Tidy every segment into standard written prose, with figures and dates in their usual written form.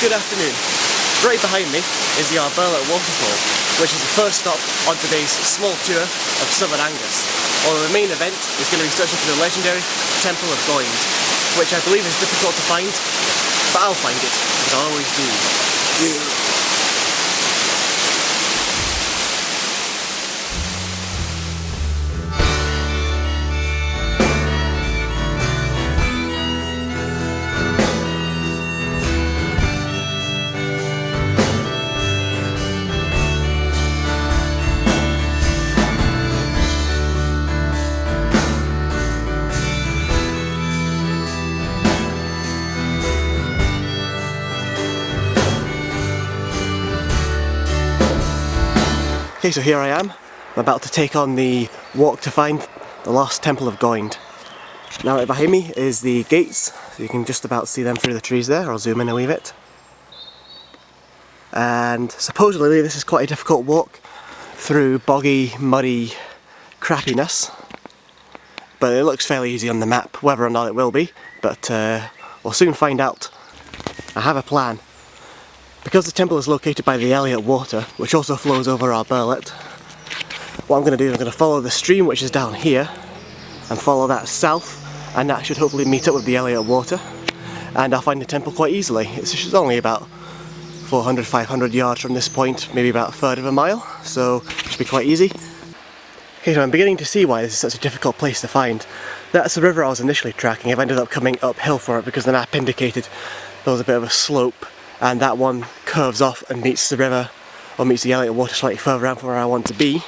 Good afternoon. Right behind me is the Elliot Waterfall, which is the first stop on today's small tour of Southern Angus. Although the main event is going to be searching for the legendary Temple of Guynd, which I believe is difficult to find, but I'll find it, because I always do. Okay, so here I am. I'm about to take on the walk to find the lost Temple of Guynd. Now right behind me is the gates, so you can just about see them through the trees there. I'll zoom in a wee bit. And supposedly this is quite a difficult walk through boggy, muddy crappiness. But it looks fairly easy on the map, whether or not it will be, but we'll soon find out. I have a plan. Because the temple is located by the Elliot Water, which also flows over our burlet, what I'm going to do is I'm going to follow the stream which is down here and follow that south, and that should hopefully meet up with the Elliot Water, and I'll find the temple quite easily. It's only about 400-500 yards from this point, maybe about a third of a mile, so it should be quite easy. Okay, so I'm beginning to see why this is such a difficult place to find. That's the river I was initially tracking. I've ended up coming uphill for it because the map indicated there was a bit of a slope, and that one curves off and meets the river, or meets the Elliot Water slightly further out from where I want to be.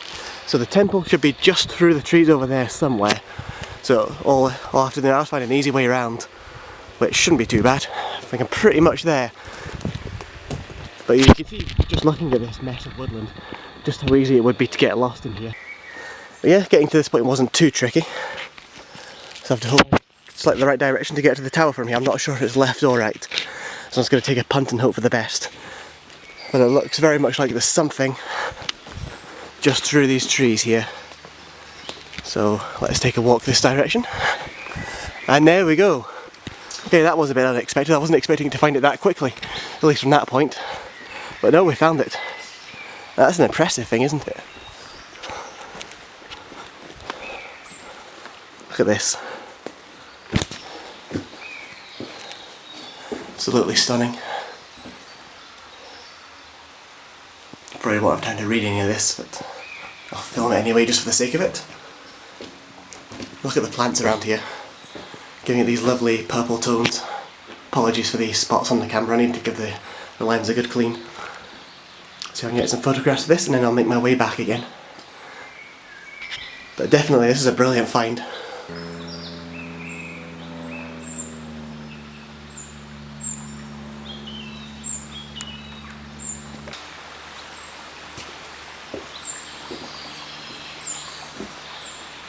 So the temple should be just through the trees over there somewhere. So all I'll have to do now is find an easy way around, which shouldn't be too bad. I think I'm pretty much there. But you can see, just looking at this mess of woodland, just how easy it would be to get lost in here. But yeah, getting to this point wasn't too tricky. So I have to hold slightly the right direction to get to the tower from here. I'm not sure if it's left or right. So I'm just going to take a punt and hope for the best. But it looks very much like there's something just through these trees here. So let's take a walk this direction. And there we go. Okay, that was a bit unexpected. I wasn't expecting to find it that quickly, at least from that point. But no, we found it. That's an impressive thing, isn't it? Look at this. Absolutely stunning. Probably won't have time to read any of this, but I'll film it anyway just for the sake of it. Look at the plants around here, giving it these lovely purple tones. Apologies for these spots on the camera, I need to give the lens a good clean. So I can get some photographs of this and then I'll make my way back again. But definitely this is a brilliant find.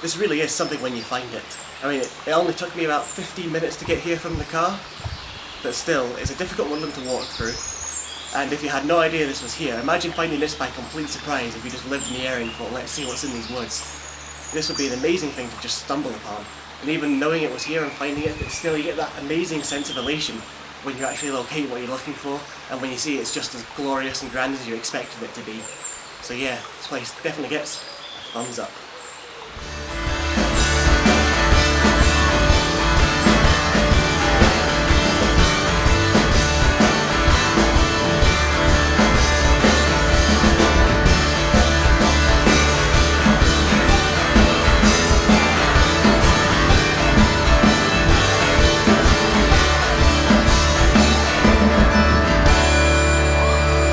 This really is something when you find it. I mean, it only took me about 15 minutes to get here from the car, but still, it's a difficult woodland to walk through. And if you had no idea this was here, imagine finding this by complete surprise if you just lived in the area and thought, let's see what's in these woods. This would be an amazing thing to just stumble upon. And even knowing it was here and finding it, it's still, you get that amazing sense of elation when you actually locate what you're looking for, and when you see it's just as glorious and grand as you expected it to be. So yeah, this place definitely gets a thumbs up.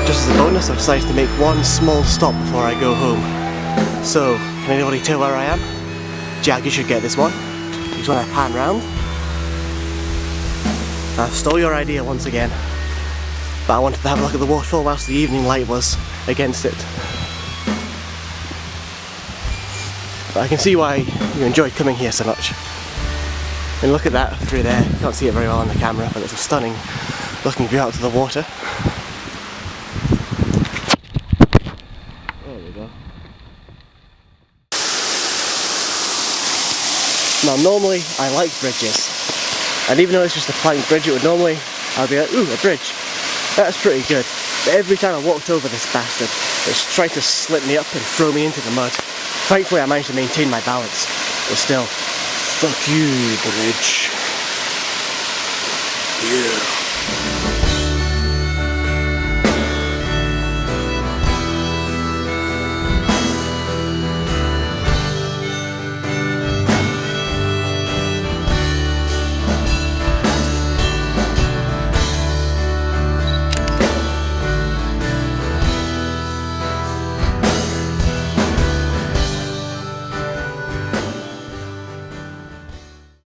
Just as a bonus, I've decided to make one small stop before I go home. So, can anybody tell where I am? Jag, you should get this one. Just when I pan round. I stole your idea once again. But I wanted to have a look at the waterfall whilst the evening light was against it. But I can see why you enjoyed coming here so much. And look at that through there. You can't see it very well on the camera, but it's a stunning looking view out to the water. Now normally I like bridges, and even though it's just a plank bridge, I'd be like, ooh, a bridge. That's pretty good. But every time I walked over this bastard, it's tried to slip me up and throw me into the mud. Thankfully I managed to maintain my balance, but still, fuck you, bridge. Yeah.